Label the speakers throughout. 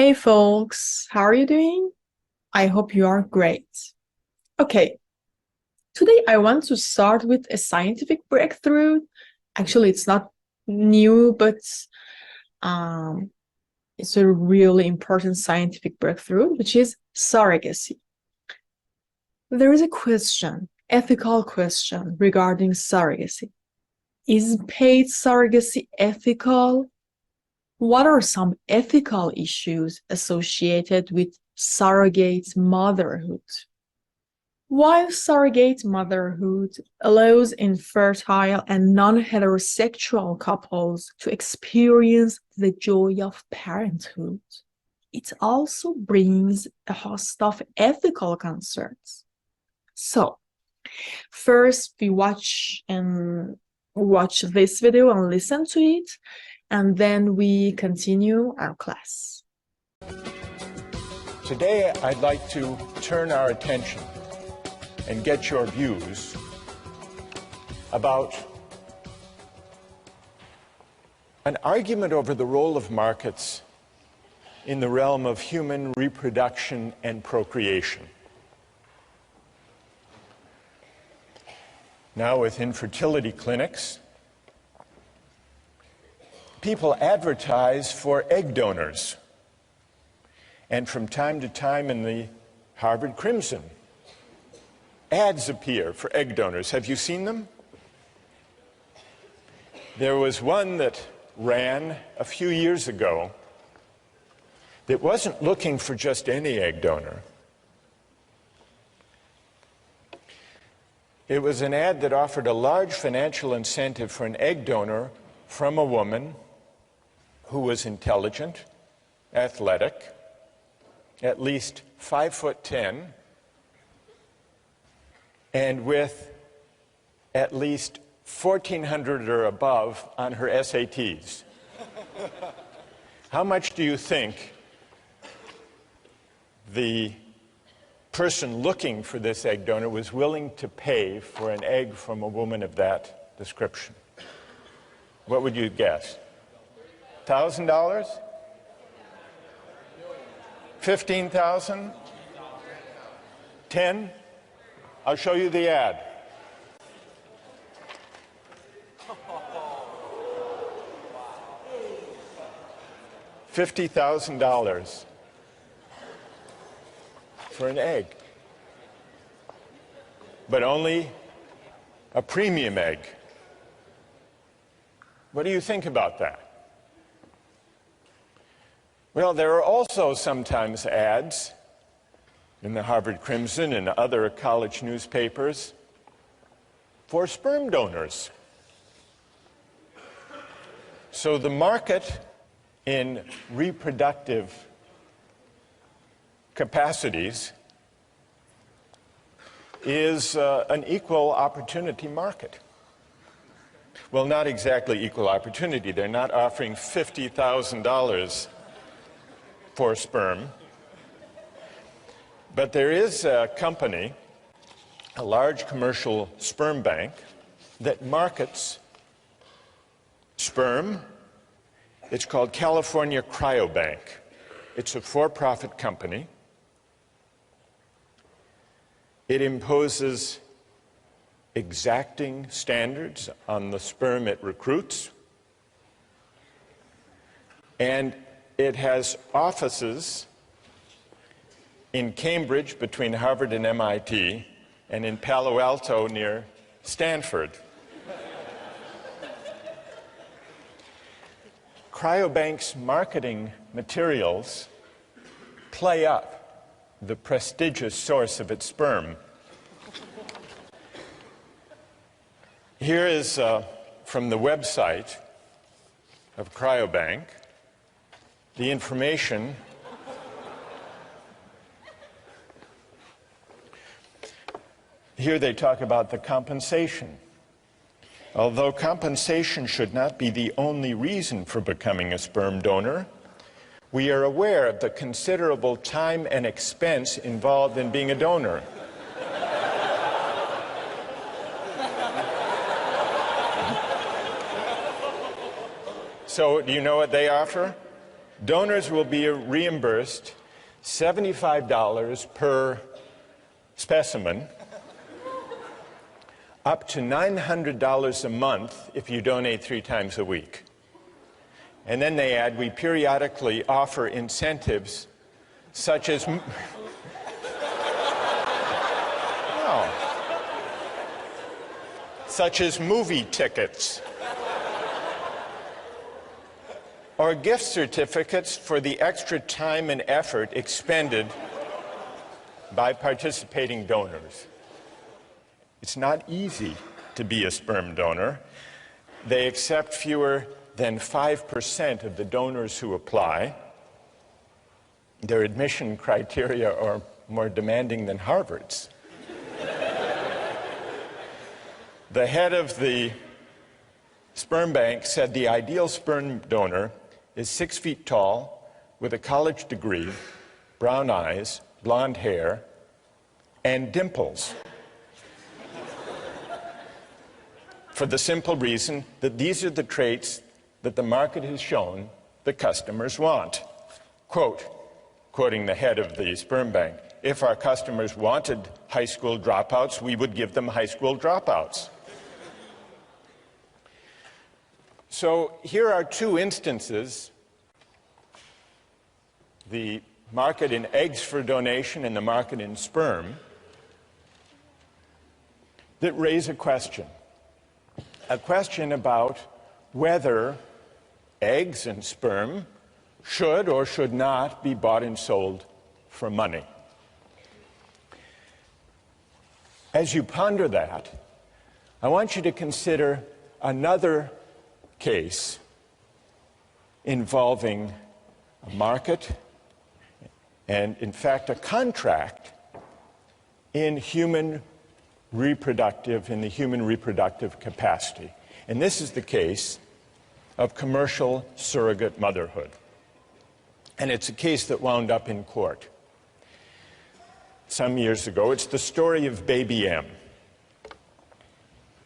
Speaker 1: Hey folks, how are you doing? I hope you are great. Okay, today I want to start with a scientific breakthrough. Actually, it's not new, but um, it's a really important scientific breakthrough, which is surrogacy. There is a question, ethical question regarding surrogacy. Is paid surrogacy ethical? What are some ethical issues associated with surrogate motherhood? While surrogate motherhood allows infertile and non-heterosexual couples to experience the joy of parenthood, it also brings a host of ethical concerns. So, first we watch this video and listen to it, and then we continue our class.
Speaker 2: Today, I'd like to turn our attention and get your views about an argument over the role of markets in the realm of human reproduction and procreation. Now, with infertility clinics, people advertise for egg donors. And from time to time in the Harvard Crimson, ads appear for egg donors. Have you seen them? There was one that ran a few years ago that wasn't looking for just any egg donor. It was an ad that offered a large financial incentive for an egg donor from a woman who was intelligent, athletic, at least 5'10", and with at least 1,400 or above on her SATs. How much do you think the person looking for this egg donor was willing to pay for an egg from a woman of that description? What would you guess? $1,000? 15,000? 10? I'll show you the ad. $50,000 for an egg, but only a premium egg. What do you think about that? Well, there are also sometimes ads in the Harvard Crimson and other college newspapers for sperm donors. So the market in reproductive capacities is an equal opportunity market. Well, not exactly equal opportunity. They're not offering $50,000 for sperm. But there is a company, a large commercial sperm bank, that markets sperm. It's called California Cryobank. It's a for-profit company. It imposes exacting standards on the sperm it recruits, and it has offices in Cambridge between Harvard and MIT, and in Palo Alto near Stanford. Cryobank's marketing materials play up the prestigious source of its sperm. Here is from the website of Cryobank the information Here they talk about the compensation. Although compensation should not be the only reason for becoming a sperm donor, we are aware of the considerable time and expense involved in being a donor. So, do you know what they offer? donors will be reimbursed $75 per specimen, up to $900 a month if you donate 3 times a week. And then they add, we periodically offer incentives such as such as movie tickets or gift certificates for the extra time and effort expended by participating donors. It's not easy to be a sperm donor. They accept fewer than 5% of the donors who apply. Their admission criteria are more demanding than Harvard's. The head of the sperm bank said the ideal sperm donor is 6 feet tall, with a college degree, brown eyes, blonde hair, and dimples. For the simple reason that these are the traits that the market has shown the customers want. Quote, quoting the head of the sperm bank, if our customers wanted high school dropouts, we would give them high school dropouts. So here are 2 instances, the market in eggs for donation and the market in sperm, that raise a question about whether eggs and sperm should or should not be bought and sold for money. As you ponder that, I want you to consider another case involving a market and, in fact, a contract in the human reproductive capacity. And this is the case of commercial surrogate motherhood. And it's a case that wound up in court some years ago. It's the story of Baby M.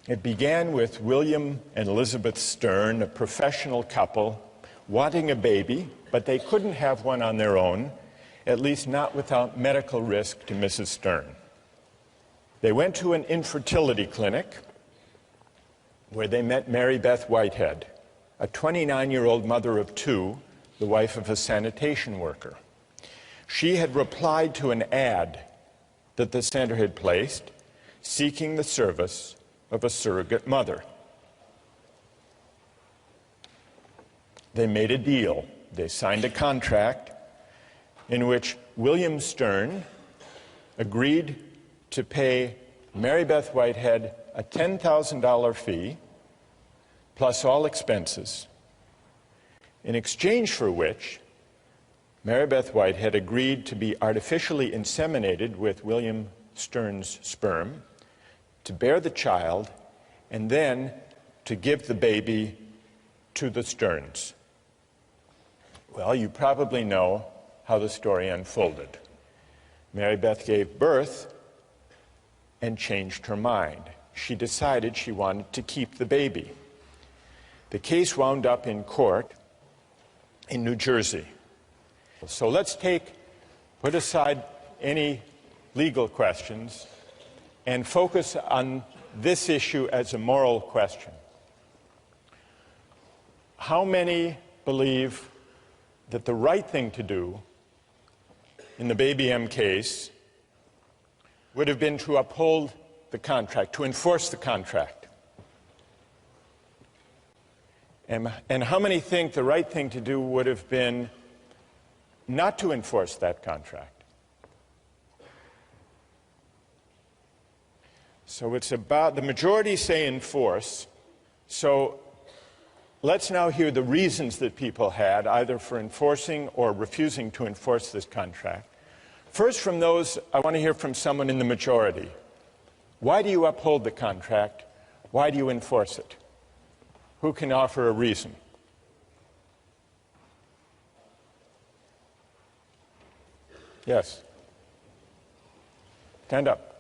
Speaker 2: It began with William and Elizabeth Stern, a professional couple, wanting a baby, but they couldn't have one on their own, at least not without medical risk to Mrs. Stern. They went to an infertility clinic where they met Mary Beth Whitehead, a 29-year-old mother of 2, the wife of a sanitation worker. She had replied to an ad that the center had placed, seeking the service of a surrogate mother. They made a deal. They signed a contract in which William Stern agreed to pay Mary Beth Whitehead a $10,000 fee plus all expenses, in exchange for which Mary Beth Whitehead agreed to be artificially inseminated with William Stern's sperm, to bear the child, and then to give the baby to the Sterns. Well, you probably know how the story unfolded. Mary Beth gave birth and changed her mind. She decided she wanted to keep the baby. The case wound up in court in New Jersey. So let's put aside any legal questions and focus on this issue as a moral question. How many believe that the right thing to do in the Baby M case would have been to uphold the contract, to enforce the contract? And how many think the right thing to do would have been not to enforce that contract? So it's about, the majority say enforce. So let's now hear the reasons that people had, either for enforcing or refusing to enforce this contract. First, from those, I want to hear from someone in the majority. Why do you uphold the contract? Why do you enforce it? Who can offer a reason? Yes. Stand up.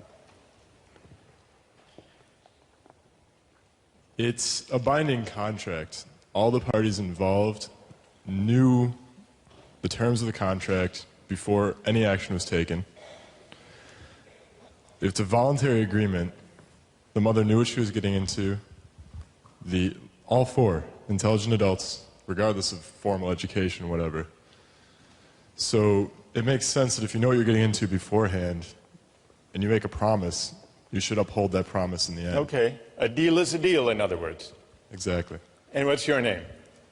Speaker 3: It's a binding contract. All the parties involved knew the terms of the contract before any action was taken. If it's a voluntary agreement, the mother knew what she was getting into. All four intelligent adults, regardless of formal education, whatever. So it makes sense that if you know what you're getting into beforehand and you make a promise, you should uphold that promise in the end.
Speaker 2: Okay. A deal is a deal, in other words.
Speaker 3: Exactly.
Speaker 2: And what's your name?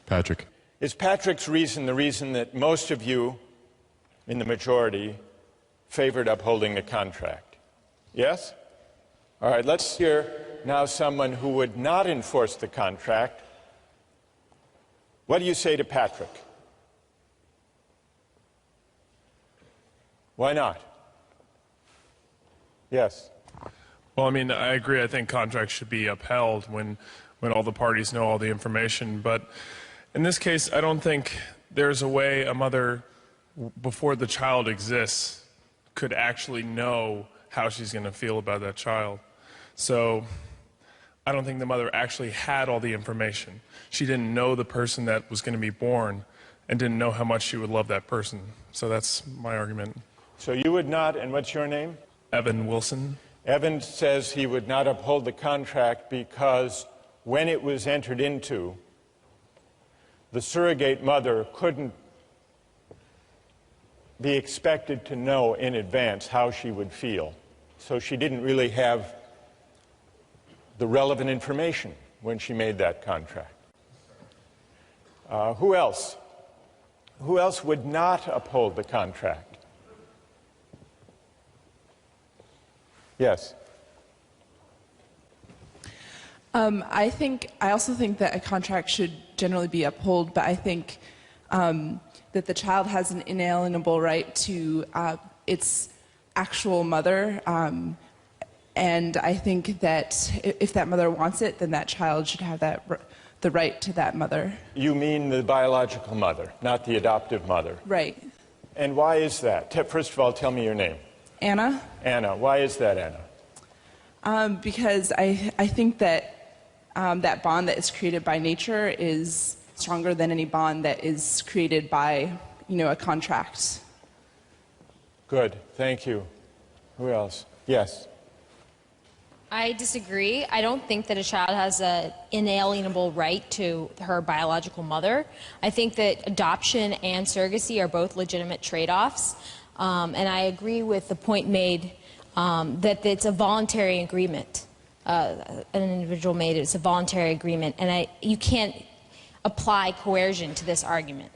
Speaker 3: Patrick.
Speaker 2: Is Patrick's reason the reason that most of you in the majority favored upholding the contract? Yes? All right, let's hear now someone who would not enforce the contract. What do you say to Patrick? Why not? Yes.
Speaker 4: Well, I mean, I agree. I think contracts should be upheld when all the parties know all the information. But in this case, I don't think there's a way a mother, before the child exists, could actually know how she's going to feel about that child. So I don't think the mother actually had all the information. She didn't know the person that was going to be born and didn't know how much she would love that person. So that's my argument.
Speaker 2: So you would not, and what's your name?
Speaker 4: Evan Wilson.
Speaker 2: Evan says he would not uphold the contract because when it was entered into, the surrogate mother couldn't be expected to know in advance how she would feel. So she didn't really have the relevant information when she made that contract. Who else? Who else would not uphold the contract? Yes.
Speaker 5: I also think that a contract should generally be upheld, but I think that the child has an inalienable right to its actual mother, and I think that if that mother wants it, then that child should have the right to that mother.
Speaker 2: You mean the biological mother, not the adoptive mother?
Speaker 5: Right.
Speaker 2: And why is that? First of all, tell me your name.
Speaker 5: Anna?
Speaker 2: Anna. Why is that, Anna?
Speaker 5: Because I think that that bond that is created by nature is stronger than any bond that is created by, a contract.
Speaker 2: Good. Thank you. Who else? Yes.
Speaker 6: I disagree. I don't think that a child has an inalienable right to her biological mother. I think that adoption and surrogacy are both legitimate trade-offs. And I agree with the point made that it's a voluntary agreement. An individual made it. It's a voluntary agreement. And you can't apply coercion to this argument.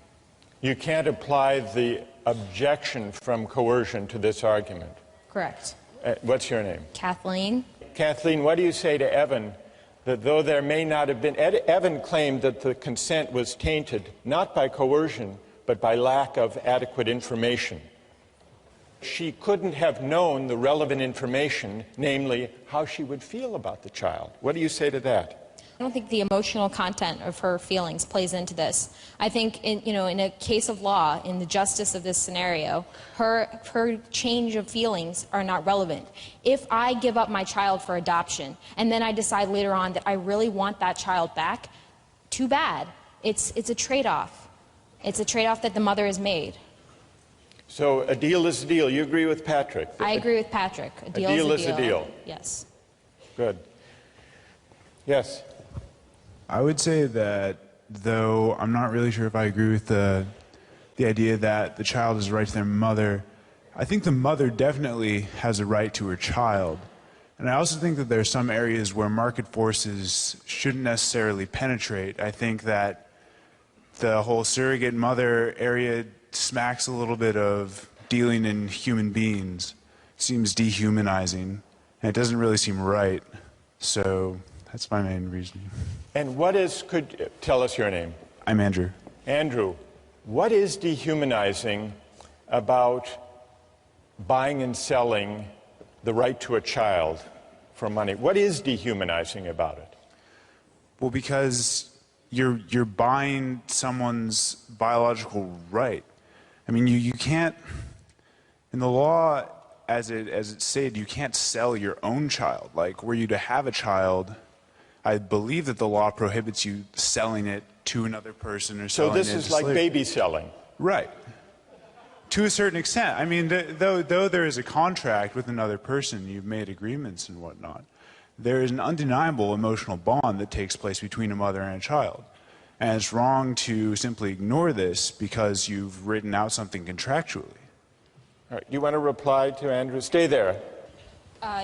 Speaker 2: You can't apply the objection from coercion to this argument.
Speaker 6: Correct.
Speaker 2: What's your name?
Speaker 6: Kathleen.
Speaker 2: Kathleen, what do you say to Evan that though there may not have been... Evan claimed that the consent was tainted not by coercion, but by lack of adequate information. She couldn't have known the relevant information, namely how she would feel about the child. What do you say to that?
Speaker 6: I don't think the emotional content of her feelings plays into this. I think in a case of law, in the justice of this scenario, her change of feelings are not relevant. If I give up my child for adoption and then I decide later on that I really want that child back, too bad. It's a trade-off. It's a trade-off that the mother has made.
Speaker 2: So a deal is a deal. You agree with Patrick?
Speaker 6: I agree with Patrick. A deal is a deal. Yes.
Speaker 2: Good. Yes.
Speaker 7: I would say that, though I'm not really sure if I agree with the idea that the child has a right to their mother, I think the mother definitely has a right to her child. And I also think that there are some areas where market forces shouldn't necessarily penetrate. I think that the whole surrogate mother area smacks a little bit of dealing in human beings. It seems dehumanizing, and it doesn't really seem right. So that's my main reasoning.
Speaker 2: And tell us your name.
Speaker 7: I'm Andrew.
Speaker 2: Andrew, what is dehumanizing about buying and selling the right to a child for money? What is dehumanizing about it?
Speaker 7: Well, because you're buying someone's biological right. I mean, you can't, in the law, as it's stated, you can't sell your own child. Like, were you to have a child, I believe that the law prohibits you selling it to another person or selling it
Speaker 2: So this is
Speaker 7: into
Speaker 2: like
Speaker 7: slavery.
Speaker 2: baby selling.
Speaker 7: Right. To a certain extent. I mean, though there is a contract with another person, you've made agreements and whatnot, there is an undeniable emotional bond that takes place between a mother and a child. And it's wrong to simply ignore this because you've written out something contractually.
Speaker 2: All right, you want to reply to Andrew? Stay there.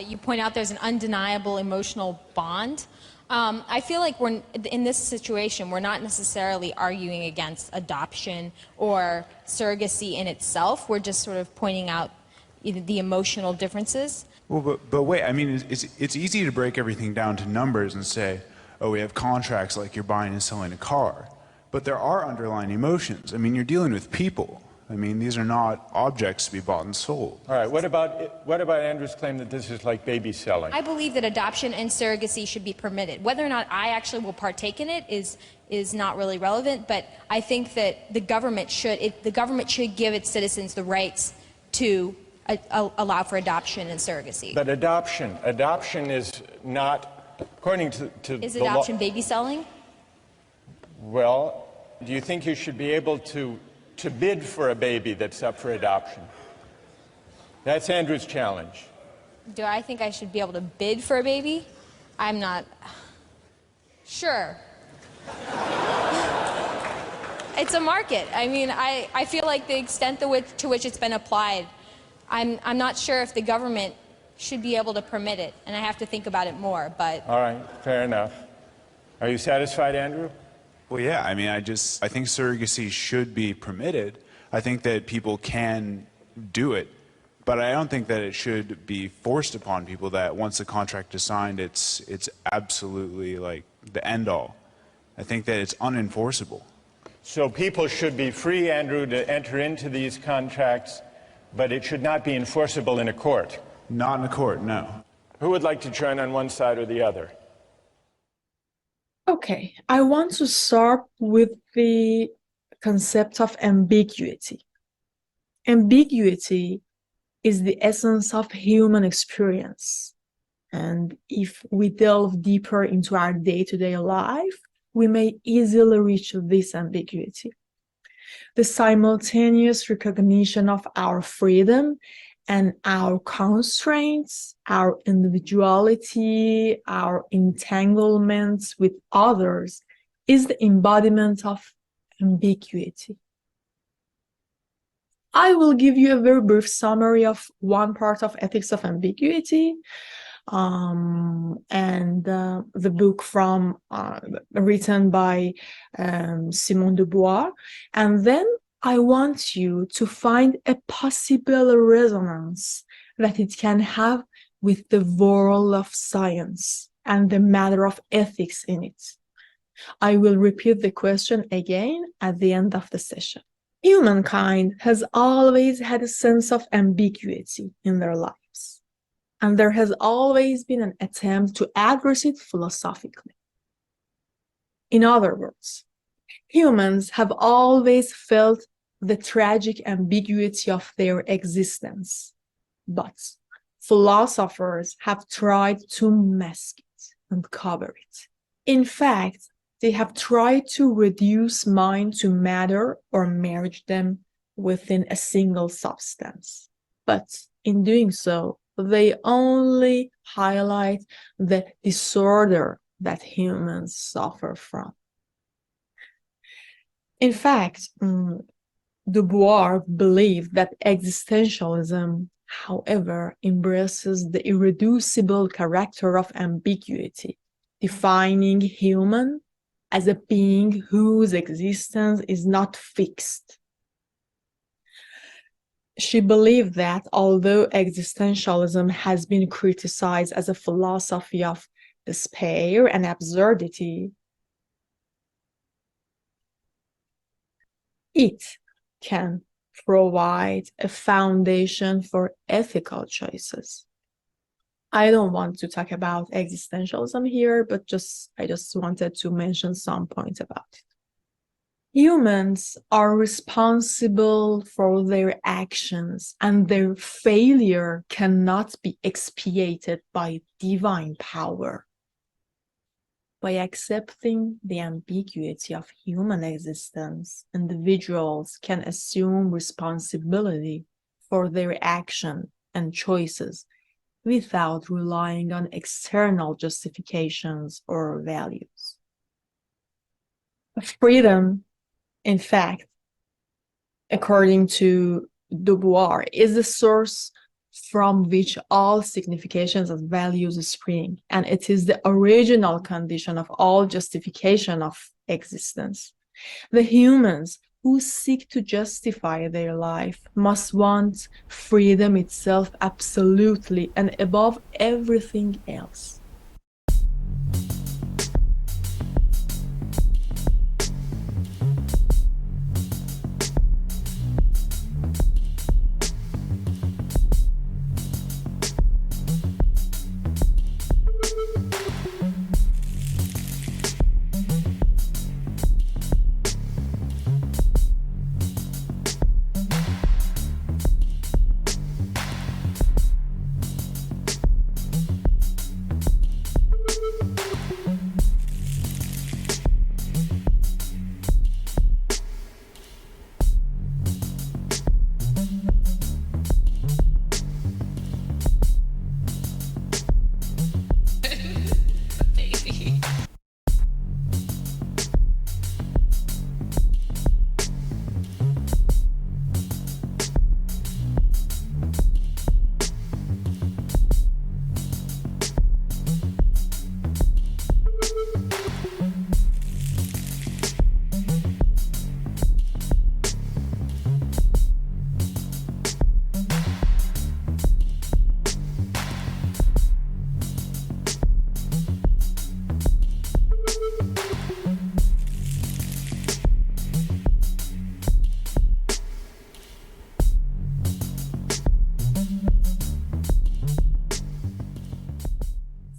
Speaker 6: You point out there's an undeniable emotional bond. I feel like we're in this situation, we're not necessarily arguing against adoption or surrogacy in itself. We're just sort of pointing out the emotional differences.
Speaker 7: Well, but wait, I mean, it's easy to break everything down to numbers and say, oh, we have contracts like you're buying and selling a car. But there are underlying emotions. I mean, you're dealing with people. I mean, these are not objects to be bought and sold.
Speaker 2: All right, what about Andrew's claim that this is like baby selling?
Speaker 6: I believe that adoption and surrogacy should be permitted. Whether or not I actually will partake in it is not really relevant, but I think that the government should give its citizens the rights to allow for adoption and surrogacy.
Speaker 2: But adoption is not, according to
Speaker 6: Is
Speaker 2: the law.
Speaker 6: adoption baby selling?
Speaker 2: Well, do you think you should be able to bid for a baby that's up for adoption? That's Andrew's challenge.
Speaker 6: Do I think I should be able to bid for a baby? I'm not sure. It's a market. I mean, I feel like the extent to which it's been applied, I'm not sure if the government should be able to permit it, and I have to think about it more, but...
Speaker 2: All right, fair enough. Are you satisfied, Andrew?
Speaker 7: Well, yeah, I mean, I think surrogacy should be permitted. I think that people can do it, but I don't think that it should be forced upon people that once the contract is signed, it's absolutely like the end all. I think that it's unenforceable.
Speaker 2: So people should be free, Andrew, to enter into these contracts, but it should not be enforceable in a court.
Speaker 7: Not in a court, no.
Speaker 2: Who would like to join on one side or the other?
Speaker 1: Okay, I want to start with the concept of ambiguity. Ambiguity is the essence of human experience. And if we delve deeper into our day-to-day life, we may easily reach this ambiguity. The simultaneous recognition of our freedom and our constraints, our individuality, our entanglements with others is the embodiment of ambiguity. I will give you a very brief summary of one part of ethics of ambiguity, and the book from written by Simone de Beauvoir, and then I want you to find a possible resonance that it can have with the world of science and the matter of ethics in it. I will repeat the question again at the end of the session. Humankind has always had a sense of ambiguity in their lives, and there has always been an attempt to address it philosophically. In other words, humans have always felt the tragic ambiguity of their existence, but philosophers have tried to mask it and cover it. In fact, they have tried to reduce mind to matter or merge them within a single substance. But in doing so, they only highlight the disorder that humans suffer from. In fact, de Beauvoir believed that existentialism, however, embraces the irreducible character of ambiguity, defining human as a being whose existence is not fixed. She believed that although existentialism has been criticized as a philosophy of despair and absurdity, it can provide a foundation for ethical choices. I don't want to talk about existentialism here, but I just wanted to mention some points about it. Humans are responsible for their actions, and their failure cannot be expiated by divine power. By accepting the ambiguity of human existence, individuals can assume responsibility for their action and choices without relying on external justifications or values. Freedom, in fact, according to Dubois, is the source from which all significations and values spring, and it is the original condition of all justification of existence. The humans who seek to justify their life must want freedom itself absolutely and above everything else.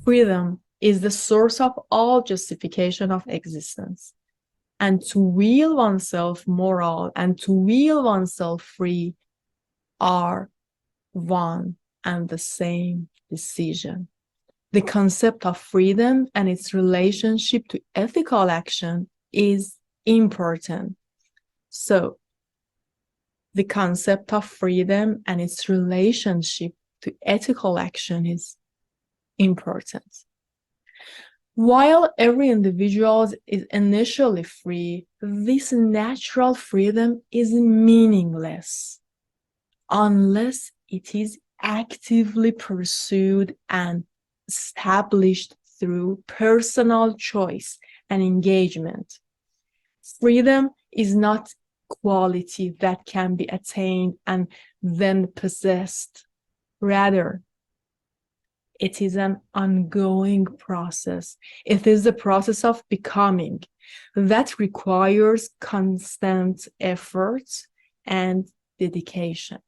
Speaker 1: Freedom is the source of all justification of existence. And to will oneself moral and to will oneself free are one and the same decision. The concept of freedom and its relationship to ethical action is important. So, the concept of freedom and its relationship to ethical action is important. While every individual is initially free, this natural freedom is meaningless unless it is actively pursued and established through personal choice and engagement. Freedom is not quality that can be attained and then possessed. Rather, it is an ongoing process. It is the process of becoming that requires constant effort and dedication.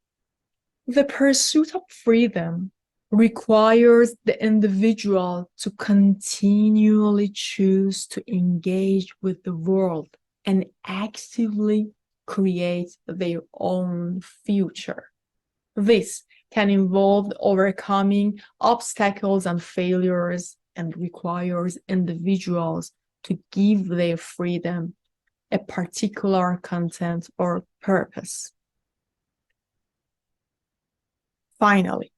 Speaker 1: The pursuit of freedom requires the individual to continually choose to engage with the world and actively create their own future. This can involve overcoming obstacles and failures and requires individuals to give their freedom a particular content or purpose. Finally,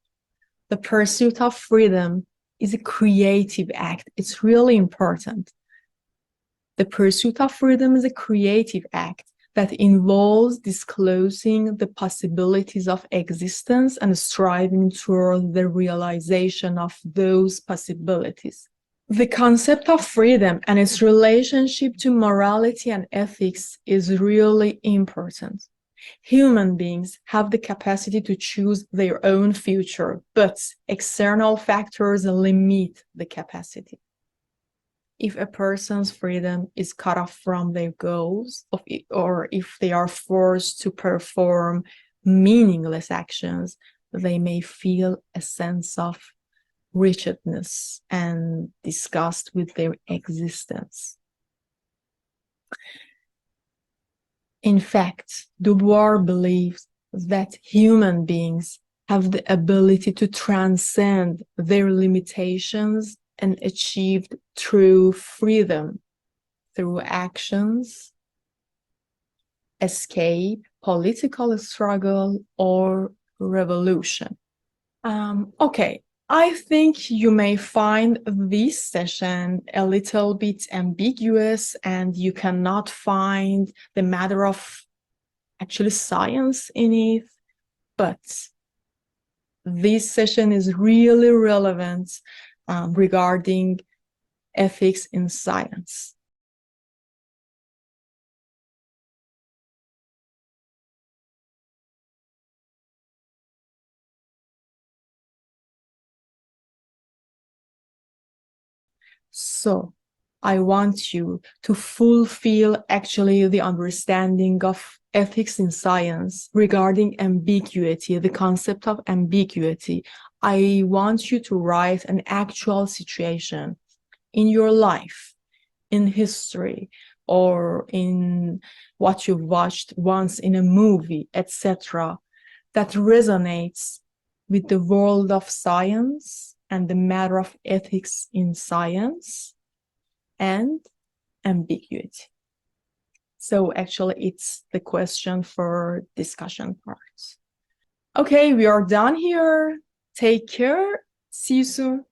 Speaker 1: the pursuit of freedom is a creative act. It's really important. The pursuit of freedom is a creative act that involves disclosing the possibilities of existence and striving toward the realization of those possibilities. The concept of freedom and its relationship to morality and ethics is really important. Human beings have the capacity to choose their own future, but external factors limit the capacity. If a person's freedom is cut off from their goals, or if they are forced to perform meaningless actions, they may feel a sense of wretchedness and disgust with their existence. In fact, Dubois believes that human beings have the ability to transcend their limitations and achieved through freedom, through actions, escape, political struggle, or revolution. Okay, I think you may find this session a little bit ambiguous and you cannot find the matter of actually science in it, but this session is really relevant regarding ethics in science. So I want you to fulfill actually the understanding of ethics in science regarding ambiguity, the concept of ambiguity. I want you to write an actual situation in your life, in history, or in what you watched once in a movie, etc., that resonates with the world of science and the matter of ethics in science and ambiguity. So actually, it's the question for discussion part. Okay, we are done here. Take care. See you soon.